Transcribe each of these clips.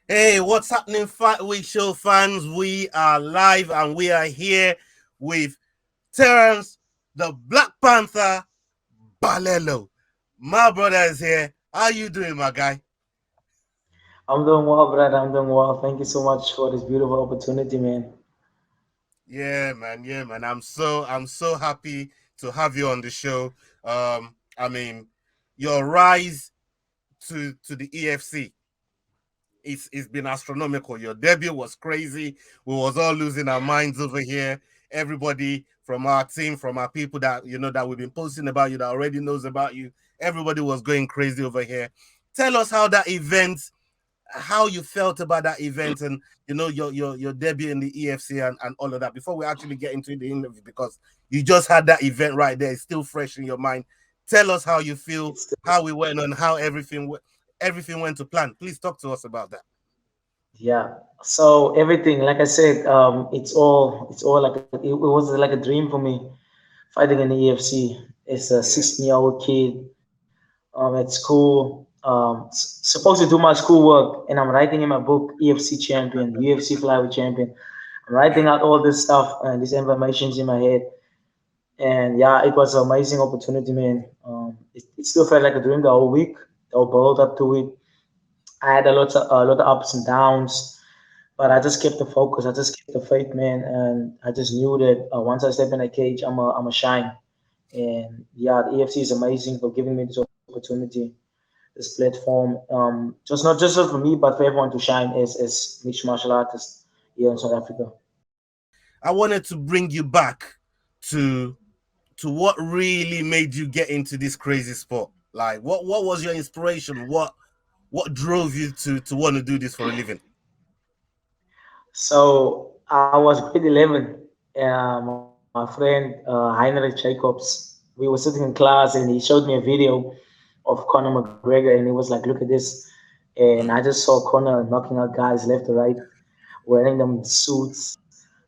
Hey, what's happening, Fight Week Show fans? We are live and we are here with Terence, the Black Panther, Balelo. My brother is here. How you doing, my guy? I'm doing well, Brad. I'm doing well. Thank you so much for this beautiful opportunity, man. Yeah, man. Yeah, man. I'm so happy to have you on the show. I mean, your rise to the EFC. It's been astronomical. Your debut was crazy. We was all losing our minds over here. Everybody from our team, from our people that that we've been posting about you, that already knows about you. Everybody was going crazy over here. Tell us how that event, how you felt about that event, and your debut in the EFC and all of that. Before we actually get into the interview, because you just had that event right there, it's still fresh in your mind. Tell us how you feel, It's how we went on, how everything went to plan. Please talk to us about that. yeah. So everything, like I said, it's all like it was like a dream for me fighting in the EFC. It's a Yeah. 16-year-old kid at school. Supposed to do my schoolwork, and I'm writing in my book EFC champion, UFC flyweight champion. I'm writing Yeah. out all this stuff and these informations in my head. And yeah, it was an amazing opportunity, man. It still felt like a dream the whole week, the whole build up to it. I had a lot of ups and downs, but I just kept the focus. I just kept the faith, man, and I just knew that once I step in the cage, I'm a shine. And yeah, the EFC is amazing for giving me this opportunity, this platform. Just not for me, but for everyone to shine as mixed martial artists here in South Africa. I wanted to bring you back to what really made you get into this crazy sport. Like what was your inspiration? What drove you to want to do this for a living? So I was grade 11. My friend Heinrich Jacobs, we were sitting in class and he showed me a video of Conor McGregor and he was like, look at this. And I just saw Conor knocking out guys left to right, wearing them suits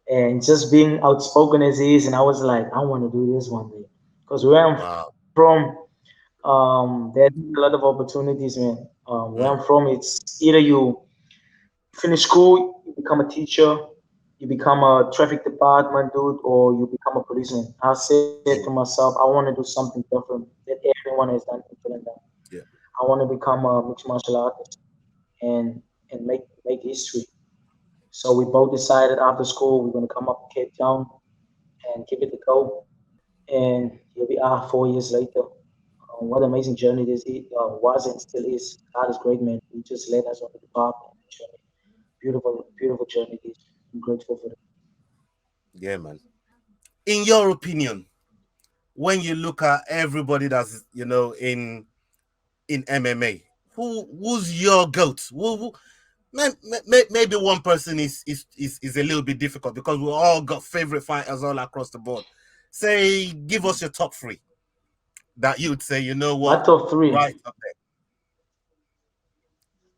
and just being outspoken as he is. And I was like, I want to do this one day. Because where I'm Wow. from, there's a lot of opportunities, man. Where I'm Mm, from, it's either you finish school, you become a teacher, you become a traffic department dude, or you become a policeman. I said to mm, myself, I want to do something different that everyone has done and couldn't done. yeah. I want to become a mixed martial artist and and make history. So we both decided after school we're gonna come up to Cape Town and give it a go. And here we are 4 years later. What an amazing journey this was and still is. God is great, man. He just led us on the path and journey. Beautiful, beautiful journey. This. I'm grateful for it. Yeah, man. In your opinion, when you look at everybody that's in MMA, who's your goat? Maybe one person is a little bit difficult because we all got favorite fighters all across the board. Say, give us your top three that you would say, you know My what, top three. right up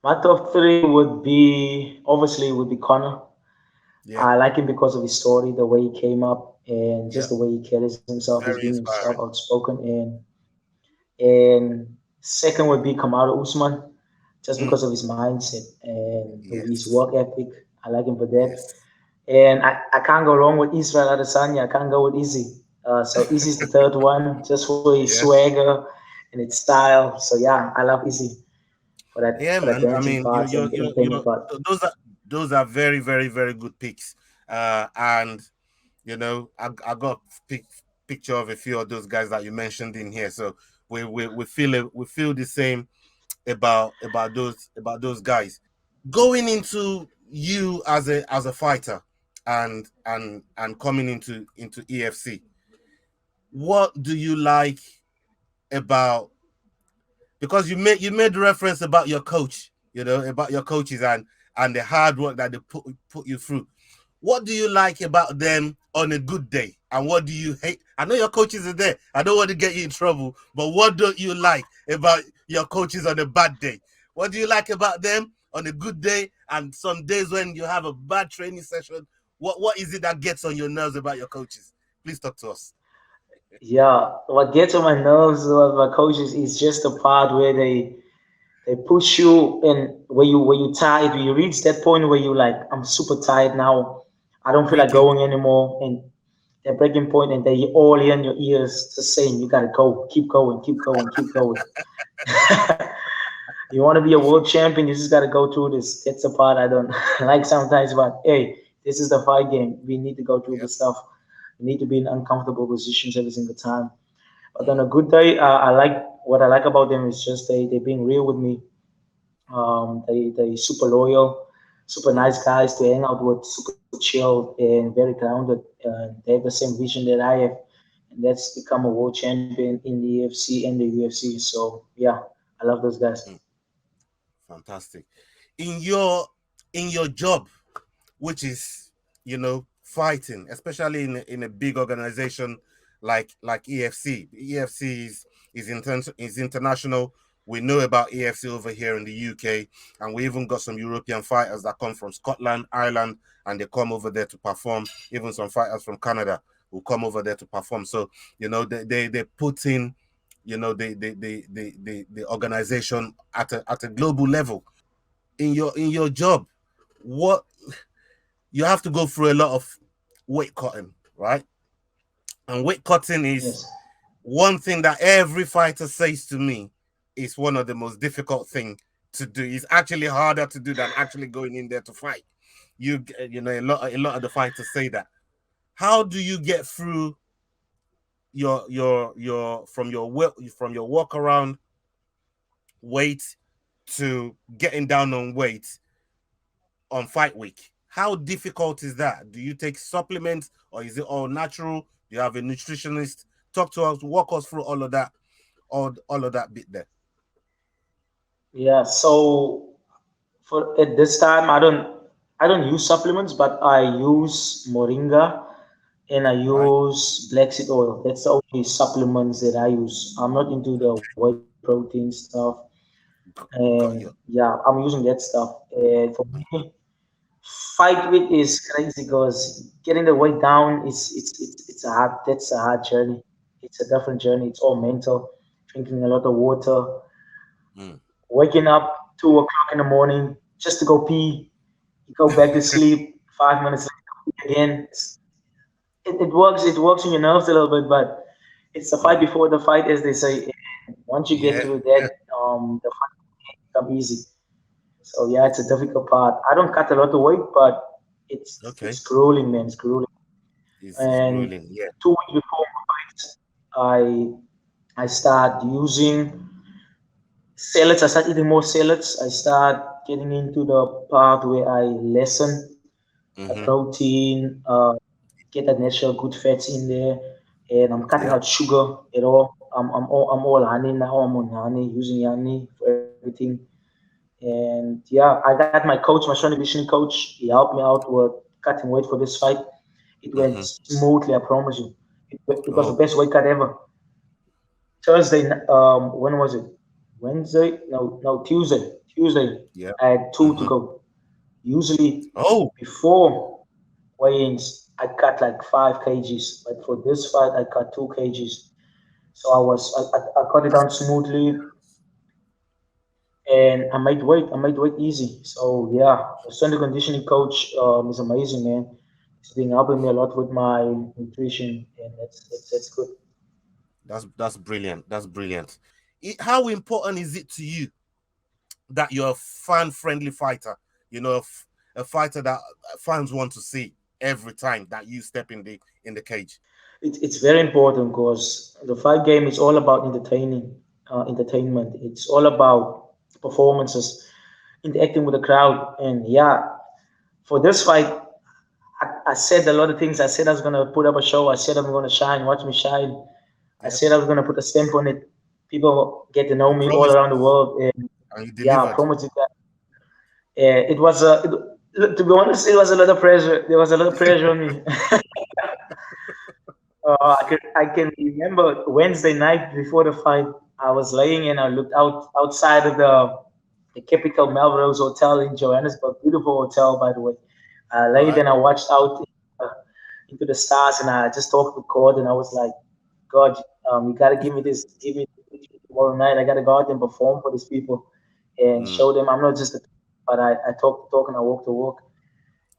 My top three would be obviously would be Connor. there. Yeah, I like him because of his story, the way he came up, and yeah, just the way he carries himself. He's being very himself, inspiring. outspoken, and second would be Kamaru Usman, just Mm, because of his mindset and his yes, work ethic. I like him for that. yes. And I can't go wrong with Israel Adesanya. I can't go with Izzy. So Izzy's the third one, just for his Yeah, swagger and its style. So yeah, I love Izzy yeah, for that man. I dancing mean, parts and the entertainment part. those are very, very, very good picks. And I got picture of a few of those guys that you mentioned in here. So we feel the same about those guys. Going into you as a fighter and coming into EFC, what do you like about, because you made reference about your coach, about your coaches and the hard work that they put you through. What do you like about them on a good day, and what do you hate? I know your coaches are there. I don't want to get you in trouble, but what don't you like about your coaches on a bad day? What do you like about them on a good day, and some days when you have a bad training session? What is it that gets on your nerves about your coaches? Please talk to us. Yeah, what gets on my nerves about my coaches is just the part where they They push you in where you tired, where you reach that point where you like, I'm super tired now. I don't feel like Breaking going anymore. And that breaking point, and they all hear in your ears just saying, you gotta go, keep going, keep going, keep going. You want to be a world champion, you just gotta go through this. That's the part I don't like sometimes, but hey, this is the fight game. We need to go through Yep. this stuff. We need to be in uncomfortable positions every single time. But on Mm, a good day, I like what I like about them is just they being real with me. They super loyal, super mm, nice guys to hang out with, super chill and very grounded. They have the same vision that I have, and that's become a world champion in the UFC and the UFC. So yeah, I love those guys. mm. Fantastic. In your job, which is fighting, especially in a big organization like EFC. EFC is international. We know about EFC over here in the UK, and we even got some European fighters that come from Scotland, Ireland, and they come over there to perform. Even some fighters from Canada who come over there to perform. So they put in the organization at a global level. In your job, what you have to go through a lot of weight cutting, right? And weight cutting is Yes. one thing that every fighter says to me is one of the most difficult thing to do. It's actually harder to do than actually going in there to fight. A lot of the fighters say that. How do you get through your walk around weight to getting down on weight on fight week? How difficult is that? Do you take supplements or is it all natural? Do you have a nutritionist? Talk to us, walk us through all of that, all of that bit there. Yeah. So for at this time, I don't use supplements, but I use moringa and I Right? use black seed oil. That's the only supplements that I use. I'm not into the Okay. whey protein stuff. And Got you. yeah, I'm using that stuff. And for me, fight with is crazy because getting the weight down is it's a hard that's a hard journey. It's a different journey. It's all mental. Drinking a lot of water, Mm. waking up 2 o'clock in the morning just to go pee. You go back to sleep. 5 minutes later, again. It works in your nerves a little bit, but it's the fight Mm. before the fight, as they say. And once you get Yeah. through that, the fight become easy. So yeah, it's a difficult part. I don't cut a lot of weight, but it's Okay. grueling, man. It's grueling. It's And grueling. Yeah. 2 weeks before my fight, I start using salads. I start eating more salads. I start getting into the part where I lessen my Mm-hmm. protein, get that natural good fats in there, and I'm cutting Yeah. out sugar at all. I'm all honey now. I'm on honey, using honey for everything. And yeah, I got my coach, my strength conditioning coach. He helped me out with cutting weight for this fight. It went Mm-hmm. smoothly, I promise you. It was the Oh, best weight cut ever. Thursday, when was it? Wednesday? No, no, Tuesday. Tuesday, yeah. I had two to Mm-hmm. go. Usually, Oh, before weigh-ins, I cut like 5 kgs, but for this fight, I cut 2 kgs. So I cut it down smoothly, and I made weight easy. So yeah, the strength and conditioning coach is amazing, man. He's been helping me a lot with my nutrition, and that's good. that's brilliant. That's brilliant. How important is it to you that you're a fan-friendly fighter? A fighter that fans want to see every time that you step in the cage. It's very important because the fight game is all about entertainment. It's all about performances, interacting with the crowd, and yeah, for this fight, I said a lot of things. I said I was gonna put up a show. I said I'm gonna shine. Watch me shine. I Yep. said I was gonna put a stamp on it. People get to know You me all promised around the world, and and you yeah, I delivered. promise you that. It was to be honest, it was a lot of pressure. There was a lot of pressure on me. I can remember Wednesday night before the fight, I was laying and I looked outside of the Capital Melrose Hotel in Johannesburg. Beautiful hotel, by the way. I laid Right. and I watched out uh, into the stars, and I just talked with God, and I was like, God, you gotta give me this, give me this tomorrow night. I gotta go out and perform for these people. and Mm, show them I'm not just a, but I talk the talk and I walk the walk.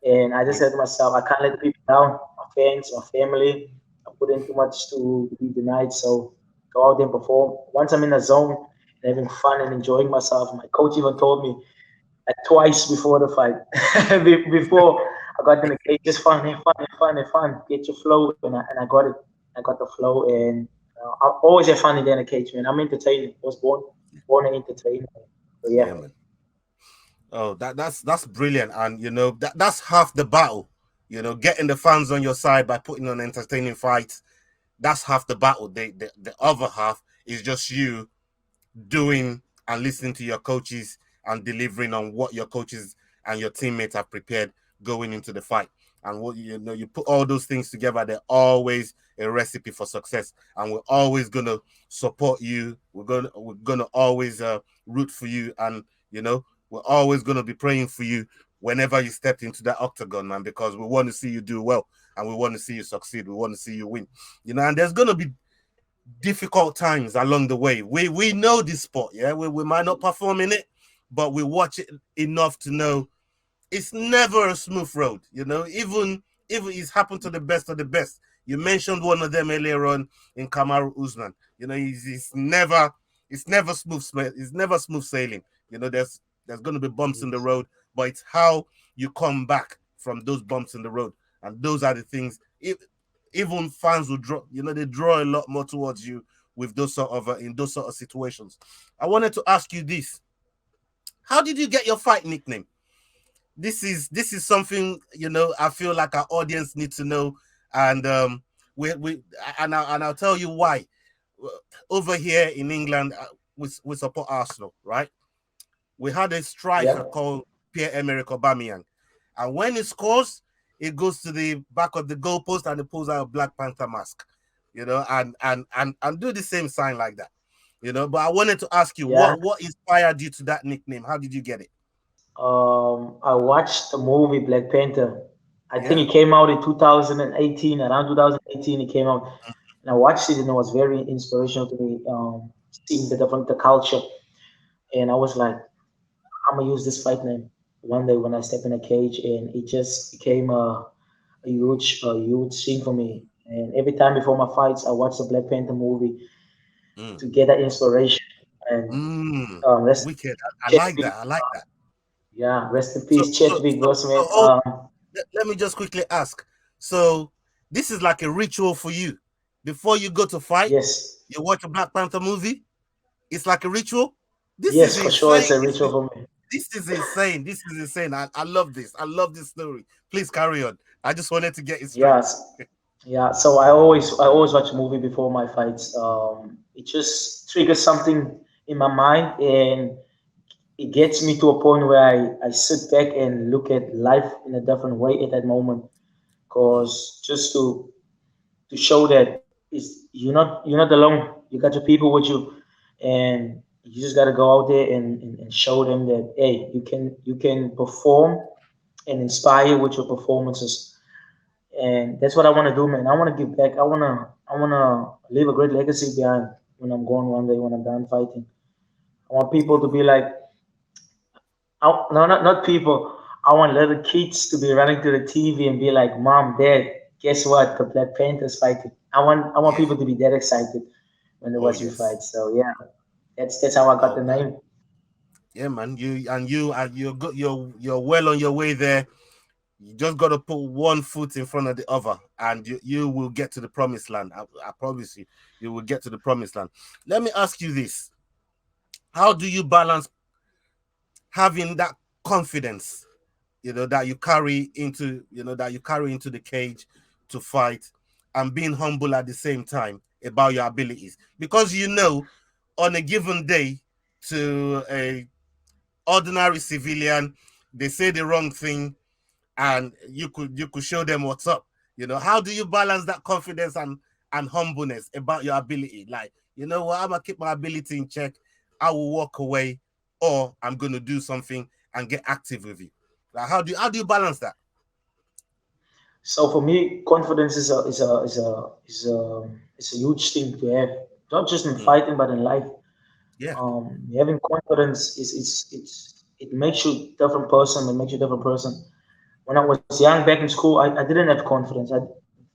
And I just yeah, said to myself, I can't let the people down, my fans, my family. I put in too much to be denied. So go out there and perform. Once I'm in the zone and having fun and enjoying myself, my coach even told me like twice before the fight, before I got in the cage, just fun, have fun, have fun, have fun, get your flow, and I got it. I got the flow, and I always have fun in the cage, man. I'm entertaining. I was born an entertainer. So yeah, yeah, man. Oh, that's brilliant, and that's half the battle. Getting the fans on your side by putting on entertaining fights. That's half the battle. The other half is just you doing and listening to your coaches and delivering on what your coaches and your teammates have prepared going into the fight. And what you put all those things together, they're always a recipe for success. And we're always gonna support you. We're gonna always root for you, and we're always gonna be praying for you whenever you step into that octagon, man, because we want to see you do well and we want to see you succeed. We want to see you win. And there's gonna be difficult times along the way. We know this sport, yeah. We might not perform in it, but we watch it enough to know it's never a smooth road. Even it's happened to the best of the best. You mentioned one of them earlier on in Kamaru Usman. It's never smooth. It's never smooth sailing. There's going to be bumps in the road, but it's how you come back from those bumps in the road, and those are the things. Even fans will draw. They draw a lot more towards you with those sort of in those sort of situations. I wanted to ask you this: how did you get your fight nickname? This is something I feel like our audience needs to know, and we and I'll tell you why. Over here in England, we support Arsenal, right? We had a striker yeah, called Pierre-Emerick Aubameyang, and when he scores, it goes to the back of the goalpost and he pulls out a Black Panther mask, and do the same sign like that. But I wanted to ask you, yeah. what inspired you to that nickname? How did you get it? I watched the movie Black Panther. I think Yeah. it came out in 2018, around 2018 it came out. And I watched it and it was very inspirational to me, seeing the culture. And I was like, I'm gonna use this fight name one day when I step in a cage, and it just became a huge thing for me. And every time before my fights, I watch the Black Panther movie Mm. to get that inspiration. And rest Wicked. I like Chadwick, that. I like that. yeah, rest in So, peace, so, Chadwick so, so Boseman. hold, let me just quickly ask. So, this is like a ritual for you. Before you go to fight, Yes, you watch a Black Panther movie. It's like a ritual. This is yes, for sure, insane. it's a This ritual is for me. this is insane. This is insane. I love this. I love this story. Please carry on. I just wanted to get it straight. Yes, yeah. So I always watch a movie before my fights. It just triggers something in my mind, and it gets me to a point where I sit back and look at life in a different way at that moment. Mm, Cause just to show that you're not alone. You got your people with you, and you just got to go out there and show them that hey, you can perform and inspire with your performances. And that's what I want to do, man. I want to give back. I wanna leave a great legacy behind when I'm gone one day when I'm done fighting. I want people yeah, to man. be like, no, not people. I want little kids to be running to the TV and be like, "Mom, Dad, guess what? The Black Panthers fighting." I want Yeah. people to be that excited when they Oh watch me yes. fight. So yeah, that's how I got Oh the man. name. Yeah, man. You're good. You're well on your way there. You just got to put one foot in front of the other, and you will get to the promised land. I promise you, you will get to the promised land. Let me ask you this: how do you balance having that confidence, that you carry into the cage to fight, and being humble at the same time about your abilities? Because on a given day, to a ordinary civilian, they say the wrong thing, and you could show them what's up. How do you balance that confidence and humbleness about your ability? Like, what, I'm gonna keep my ability in check. I will walk away, or I'm gonna do something and get active with you. Like, how do you balance that? So for me, confidence is a huge thing to have, not just in Mm, fighting but in life. Yeah. Having confidence it makes you different person. It makes you different person. When I was young back in school, I didn't have confidence.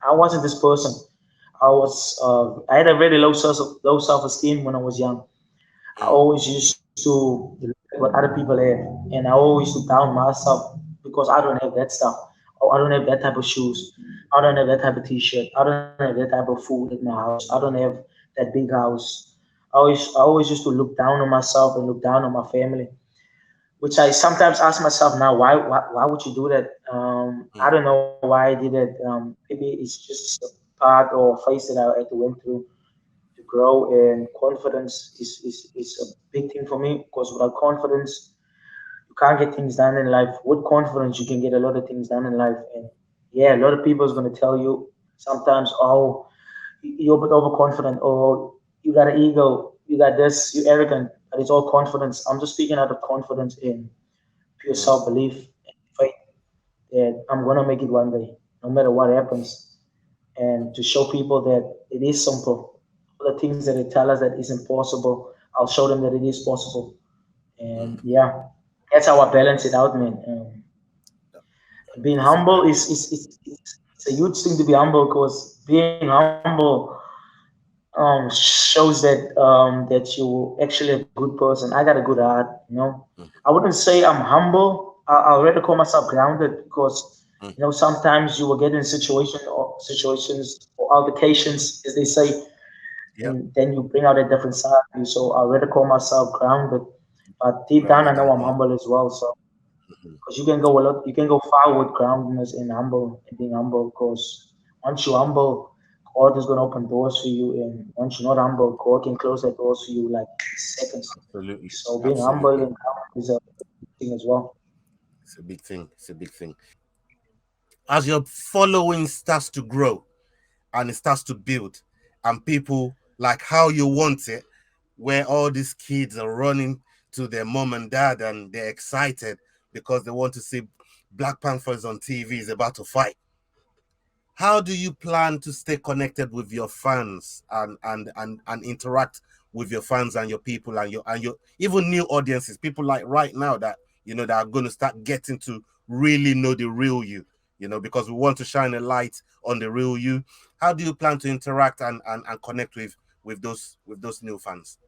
I wasn't this person. I had a very low self esteem when I was young. I Mm, always used to look at what other people have, and I always look down myself because I don't have that stuff. Oh, I don't have that type of shoes. I don't have that type of T-shirt. I don't have that type of food at my house. I don't have that big house. I always used to look down on myself and look down on my family, which I sometimes ask myself now, why would you do that? I mm, don't know why I did it. Maybe it's just a part or phase that I had to went through to grow, and confidence is a big thing for me because without confidence, you can't get things done in life. With confidence, you can get a lot of things done in life. And yeah, a lot of people is going to tell you sometimes, oh, you're a bit overconfident, or you got an ego, you got this, you're arrogant. But it's all confidence. I'm just speaking out of confidence in pure mm, self belief and faith that I'm going to make it one day, no matter what happens, and to show people that it is simple. All the things that they tell us that isn't possible, I'll show them that it is possible. And mm. yeah, that's how I balance it out, man. Being That's a humble very it's a huge thing to be humble because being humble shows that you actually a good person. I got a good heart, you know. mm, I wouldn't say I'm humble. I'll rather call myself grounded because mm, sometimes you will get in situations or altercations, as they say, yeah. and then you bring out a different side of you. So I rather call myself grounded, but deep down I Grounded know and I'm humble. humble as well. So Mhm. because you can go far with groundedness and humble and being humble. Because once you're humble, God is gonna open doors for you, and once you're not humble, God can close that doors for you like seconds. Absolutely. So being humble Absolutely. and grounded is a thing as well. It's a big thing. It's a big thing. As your following starts to grow and it starts to build, and people like how you want it, where all these kids are running to their mom and dad and they're excited because they want to see Black Panthers on TV is about to fight. How do you plan to stay connected with your fans and interact with your fans and your people and your even new audiences, people like right now that that are going to start getting to really know the real you, because we want to shine a light on the real you. How do you plan to interact and connect with those new fans?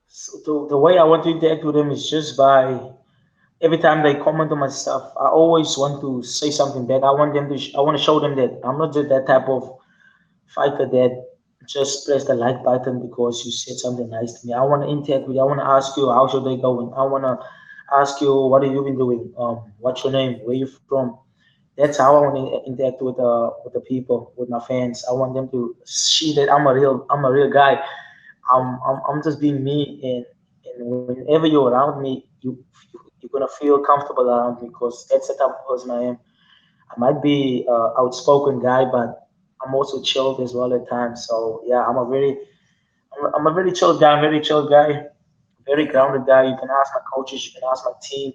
So the way I want to interact with them is just by every time they comment on my stuff, I always want to say something back. I want to show them that I'm not just that type of fighter that just press the like button because you said something nice to me. I want to interact with you. I want to ask you how's your day going. I want to ask you what have you been doing. What's your name? Where you from? That's how I want to interact with the people, with my fans. I want them to see that I'm a real guy. I'm just being me, and whenever you're around me, you're gonna feel comfortable around me because that's the type of person I am. I might be outspoken guy, but I'm also chilled as well at times. So yeah, I'm a very chilled guy. Very chilled guy. Very Hmm. grounded guy. You can ask my coaches. You can ask my team.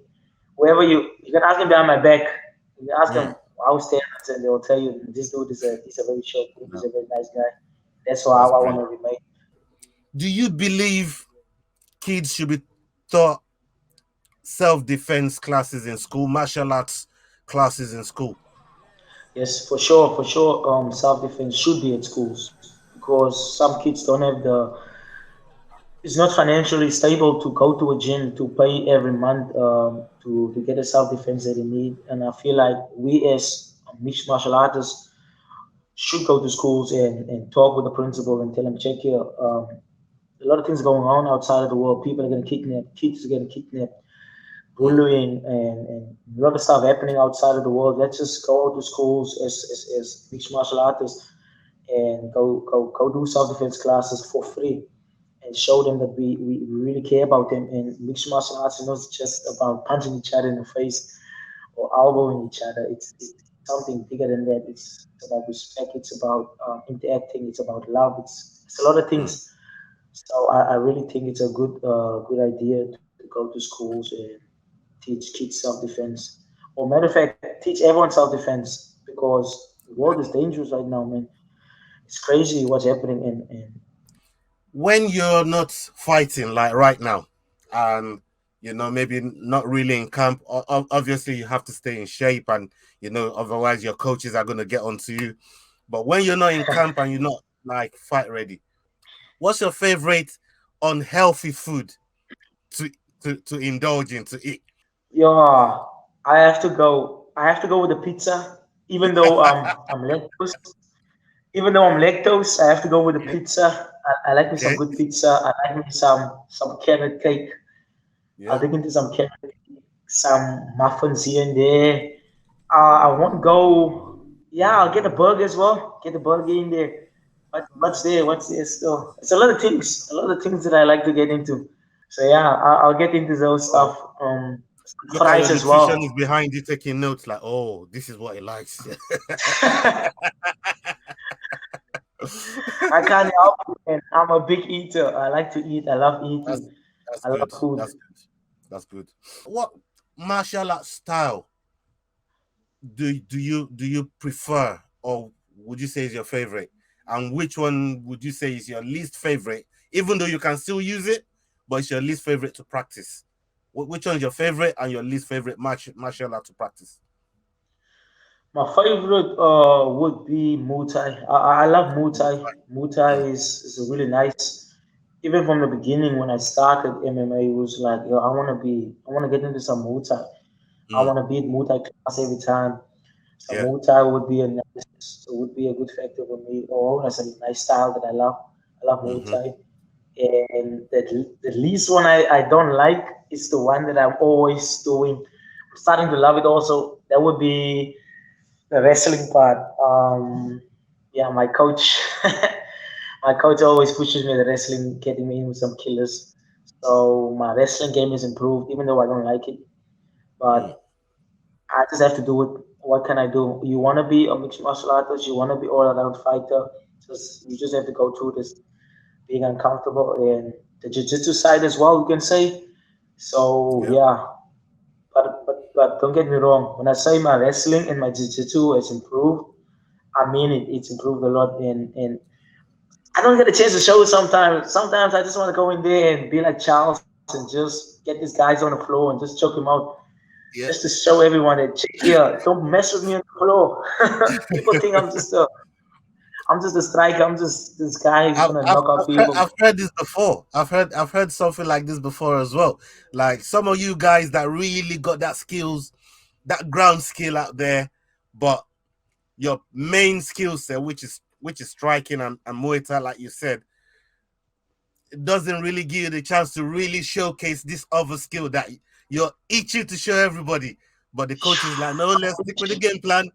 Whoever you can ask them behind my back. You can ask Mm, them how's Terence, and they'll tell you this dude is a very chill dude. He's no, a very nice guy. That's how that's I want brilliant. to remain. Do you believe kids should be taught self-defense classes in school, martial arts classes in school? Yes, for sure, for sure. Self defense should be at schools because some kids don't have the. It's not financially stable to go to a gym to pay every month to get the self defense that they need, and I feel like we as mixed martial artists should go to schools and talk with the principal and tell them, check here. A lot of things going on outside of the world. People are getting kidnapped. Kids are getting kidnapped. Mm, Bullying and a lot of stuff happening outside of the world. Let's just go to schools as mixed martial artists and go do self defense classes for free and show them that we really care about them. And mixed martial arts is not just about punching each other in the face or elbowing each other. It's something bigger than that. It's about respect. It's about interacting. It's about love. It's a lot of mm, things. So I really think it's a good idea to go to schools and teach kids self defense. Or matter of fact, teach everyone self defense because the world is dangerous right now, man. It's crazy what's happening, and when you're not fighting like right now, and maybe not really in camp, obviously you have to stay in shape, and otherwise your coaches are going to get onto you. But when you're not in camp and you're not like fight ready, what's your favorite unhealthy food to to indulge in to eat? Yeah, I have to go. I have to go with the pizza, even though I'm lactose. Even though I'm lactose, I have to go with the Yeah. pizza. I like me some Okay. good pizza. I like me some carrot cake. I'll Yeah. dig into some carrot, some muffins here and there. I won't go. Yeah, I'll get a burger as well. Get the burger in there. But what's there? What's there still? It's a lot of things. A lot of things that I like to get into. So yeah, I'll get into those Oh, stuff. look at your Fries as well. nutritionist behind you taking notes. Like, oh, this is what he likes. I can't help it, man. I'm a big eater. I like to eat. I love that's eating. that's I love good. food. That's good. That's good. What martial art style do you prefer, or would you say is your favorite? And which one would you say is your least favorite? Even though you can still use it, but it's your least favorite to practice. Which one's your favorite and your least favorite martial art to practice? My favorite would be Muay Thai. I love Muay Thai. Muay Thai Mm, is really nice. Even from the beginning when I started MMA, it was like, yo, I want to get into some Muay Thai. I mm, want to be at Muay Thai class every time. So yeah. Muay Thai would be a good factor for me. Or as a nice style that I love. I love Muay Mm-hmm. Thai. And the least one I don't like is the one that I'm always doing. I'm starting to love it also. That would be the wrestling part. Yeah, my coach, my coach always pushes me the wrestling, getting me in with some killers. So my wrestling game is improved, even though I don't like it. Mm, But I just have to do it. What can I do? You want to be a mixed martial artist. You want to be all around fighter. Just you just have to go through this being uncomfortable and the jiu-jitsu side as well. You can say. So yeah. yeah, but don't get me wrong. When I say my wrestling and my jiu-jitsu has improved, I mean it. It's improved a lot, and I don't get a chance to show it sometimes. Sometimes I just want to go in there and be like Charles and just get these guys on the floor and just choke him out, just Yeah. to show everyone that check here, don't mess with me on the floor. People think I'm just a striker. I'm just this guy who's I've, gonna I've, knock out I've, heard, people. I've heard this before. I've heard something like this before as well. Like some of you guys that really got that skills, that ground skill out there, but your main skill set, which is striking and Muay Thai, like you said, it doesn't really give you the chance to really showcase this other skill that you're itching to show everybody. But the coach is like, no, let's stick with the game plan.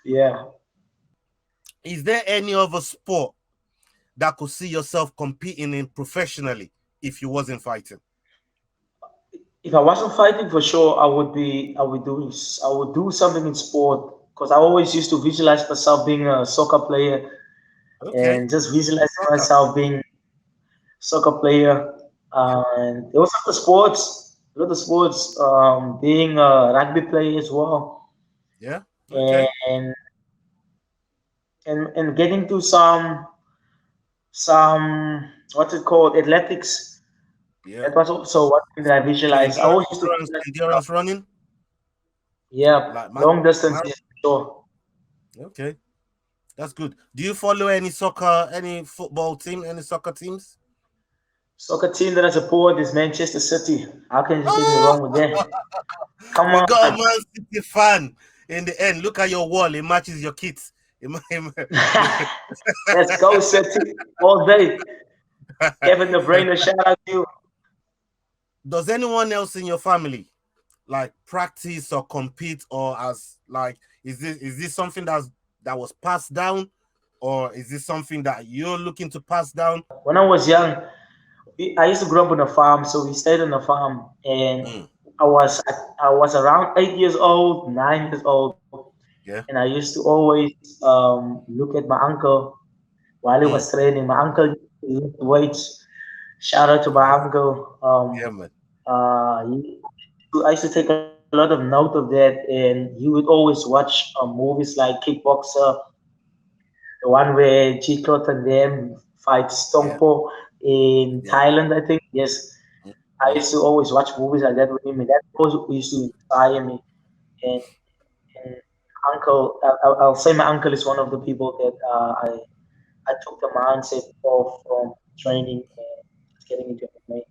Yeah. Is there any other sport that could see yourself competing in professionally if you wasn't fighting? If I wasn't fighting for sure, I would do something in sport because I always used to visualize myself being a soccer player Okay, and just visualizing soccer. myself being soccer player. And there was a lot of sports, being a rugby player as well, Yeah. Okay. and and getting to some what's it called athletics. Yeah. That was also one thing that I So visualized. I always used to visualize myself. endurance running, Yeah, like long distance, marathon. yeah, sure. Okay, that's good. Do you follow any soccer, any football team, any soccer teams? Soccer team that I support is Manchester City. How can you get me Oh, wrong with that? Come we got a on. Man City fan in the end. Look at your wall; it matches your kit. Let's go, City. All day. Kevin De Bruyne, shout out to you. Does anyone else in your family like practice or compete, or as like is this something that was passed down, or is this something that you're looking to pass down? When I was young, I used to grow up on a farm, so we stayed on the farm, and Mm, I was around 8 years old, 9 years old, yeah. and I used to always look at my uncle while he Mm, was training. My uncle used to lift weights. Shout out to my yeah. uncle. Yeah, man. I used to take a lot of note of that, and he would always watch movies like Kickboxer, the one where Chikot and them fight Yeah, Stongpo in yeah. Thailand, I think. Yes, I Mhm. used to always watch movies like that with him, and that always used to inspire me. And, and uncle, I'll say my uncle is one of the people that I took the mindset of from training and just getting into MMA.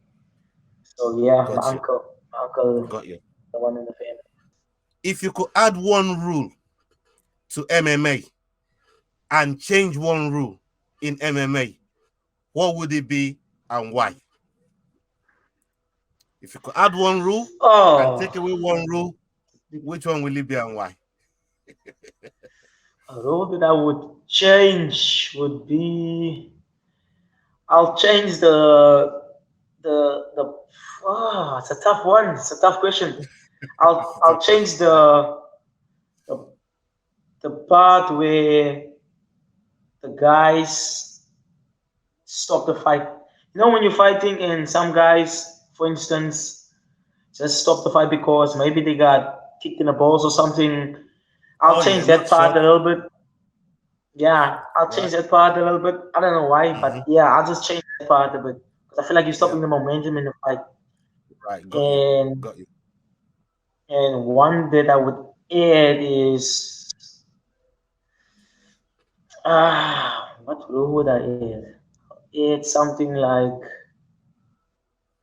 So yeah, Got you. my uncle, Got you. the one in the family. If you could add one rule to MMA and change one rule in MMA, what would it be and why? If you could add one rule and take Oh, away one rule, which one will it be and why? a role that I would change would be I'll change the it's a tough one. It's a tough question. I'll change the the part where the guys stop the fight. You know when you're fighting and some guys, for instance, just stop the fight because maybe they got kicked in the balls or something. I'll Oh yeah, change not that part shot. a little bit. Yeah, I'll change Right. that part a little bit. I don't know why, Hmm. but yeah, I'll just change that part a bit because I feel like you're Yeah. stopping the momentum in the fight. Right. Got you. And Got you. and one that I would add is what rule would I add? Add something like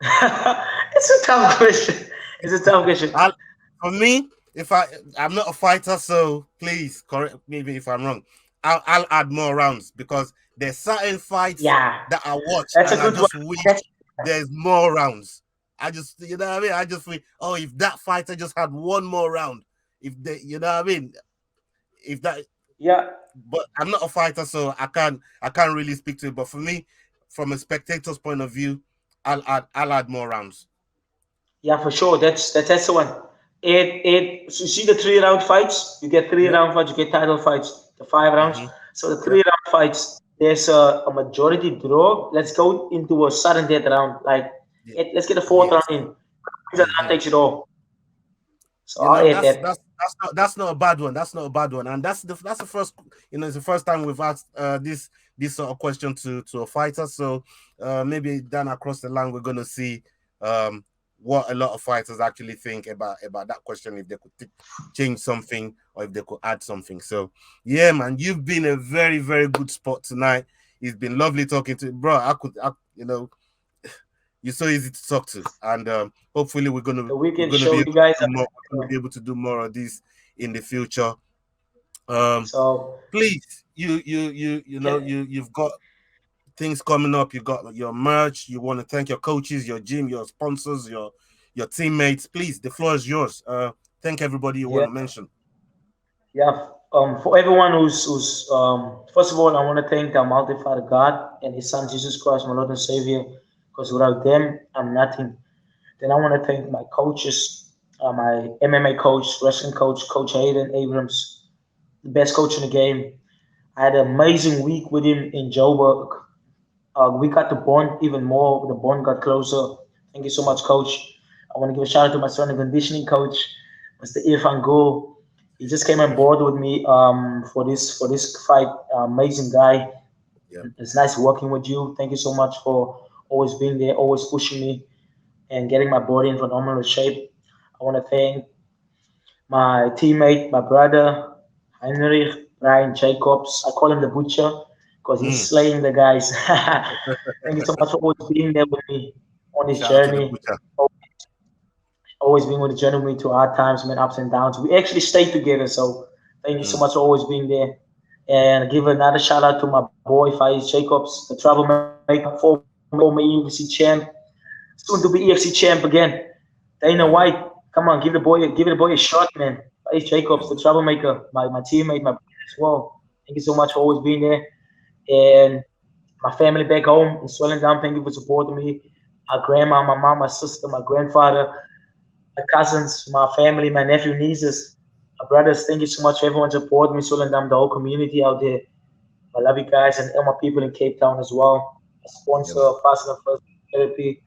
it's a tough question. It's a tough question. I, for me, if I'm not a fighter, so please correct me if I'm wrong. I'll add more rounds because there's certain fights Yeah, that I watch that's a and I good one. just wish That's there's more rounds. I just you know what I mean. I just feel oh if that fighter just had one more round, if they you know what I mean. If that, yeah, but I'm not a fighter, so I can't really speak to it. But for me, from a spectator's point of view, I'll add more rounds. yeah, for sure. That's the one. So you see the 3 round fights. You get three Yep. round fights. You get title fights. The 5 rounds. Mm-hmm. So the three Yep. round fights. There's a majority draw. Let's go into a sudden death round. Like Yeah. let's get a fourth round Yes. in. Wins the round Mm-hmm. takes it all. So You I'll know, add that's that. that's that's not a bad one. That's not a bad one, and that's the first. It's the first time we've asked this sort of question to a fighter. So maybe down across the line, we're gonna see um, what a lot of fighters actually think about that question. If they could change something or if they could add something. So yeah, man, you've been a very very good spot tonight. It's been lovely talking to you, bro. You're so easy to talk to, and hopefully we're gonna The we're weekend gonna be show, able you to guys do more. We're gonna are be able to do more of these in the future. Um, so please, you know can, you've got things coming up. You got your merch. You want to thank your coaches, your gym, your sponsors, your teammates. Please, the floor is yours. Thank everybody you want yeah. to mention. Yeah, for everyone who's first of all, I want to thank the Almighty Father God and His Son Jesus Christ, my Lord and Savior, because without them, I'm nothing. Then I want to thank my coaches, my MMA coach, wrestling coach, Coach Hayden Abrams, the best coach in the game. I had an amazing week with him in Joburg. We got the bond even more. The bond got closer. Thank you so much, Coach. I want to give a shout out to my strength and conditioning coach, Mr. Irfan Go. He just came on board with me for this fight. Amazing guy. Yeah, It's nice working with you. Thank you so much for always being there, always pushing me and getting my body in phenomenal shape. I want to thank my teammate, my brother, Heinrich Brian Jacobs. I call him the butcher because he's mm. slaying the guys. Thank you so much for always being there with me on this Shout out to the journey. butcher. Always being with the journey with me to hard times, man, ups and downs. We actually stayed together, so thank you so Mm. much for always being there. And give another shout out to my boy Faiz Jacobs, the troublemaker, former UFC champ, soon to be EFC champ again. Dana Yeah, man. White, come on, give the boy a shot, man. Faiz Yeah, Jacobs, the man. troublemaker, my teammate, my brother as well. Thank you so much for always being there. And my family back home in Swellendam, thank you for supporting me. My grandma, my mom, my sister, my grandfather, my cousins, my family, my nephew, nieces, my brothers. Thank you so much for everyone supporting me, Swellendam, the whole community out there. I love you guys and all my people in Cape Town as well. A Yeah, sponsor man. of Personal First Therapy,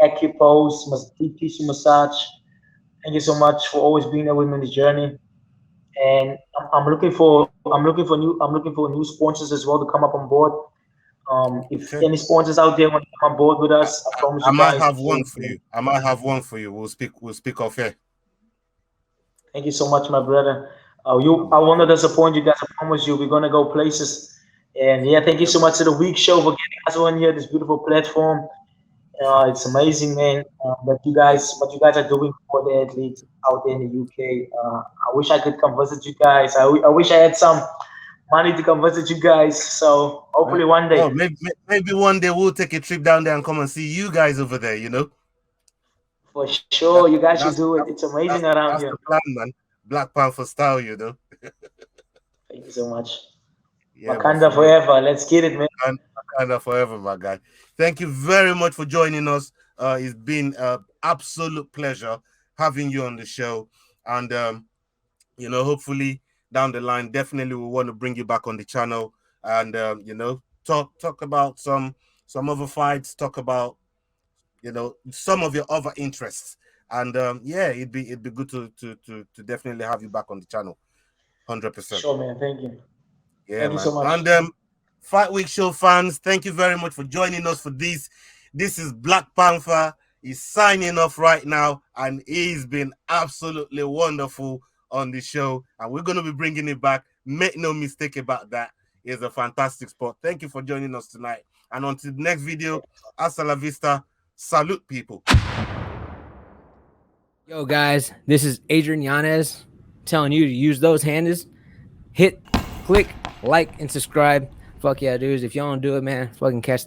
Acupose, Deep Tissue Massage. Thank you so much for always being there with me on this journey. and I'm looking for new sponsors as well to come up on board. If Okay. any sponsors out there want to come on board with I, us, I promise I you might guys, have one we'll, for you. I might have one for you. We'll speak off air. thank you so much, my brother. I No will not problem. disappoint you guys. I promise you, we're gonna go places. And yeah, thank you Yeah, so man. much to the Week Show for getting us on here, this beautiful platform. It's amazing, man. Yeah. What you guys are doing for the athletes out there in the UK. I wish I could come visit you guys. I wish I had some money to come visit you guys. So hopefully one day, Well, maybe one day we'll take a trip down there and come and see you guys over there. for sure, That you guys should that's do it. that's It's amazing that's, around that's here. the plan, man. Black Panther style. Thank you so much. Yeah, man, Wakanda for real. forever. Let's get it, man. And Wakanda forever, my guy. Thank you very much for joining us. It's been an absolute pleasure having you on the show, and hopefully down the line, definitely we want to bring you back on the channel, and talk about some other fights, talk about some of your other interests, and yeah, it'd be good to definitely have you back on the channel. 100%. Sure, man. Thank you. Yeah, Thank you so man. much. And Fight Week Show fans, thank you very much for joining us for this. This is Black Panther. He's signing off right now, and he's been absolutely wonderful on the show. And we're going to be bringing it back. Make no mistake about that. It's a fantastic spot. Thank you for joining us tonight. And until the next video, hasta la vista. Salute, people. Yo, guys, this is Adrian Yanez telling you to use those handles. Hit, click, like, and subscribe. Fuck yeah, dudes. If y'all don't do it, man, fucking catch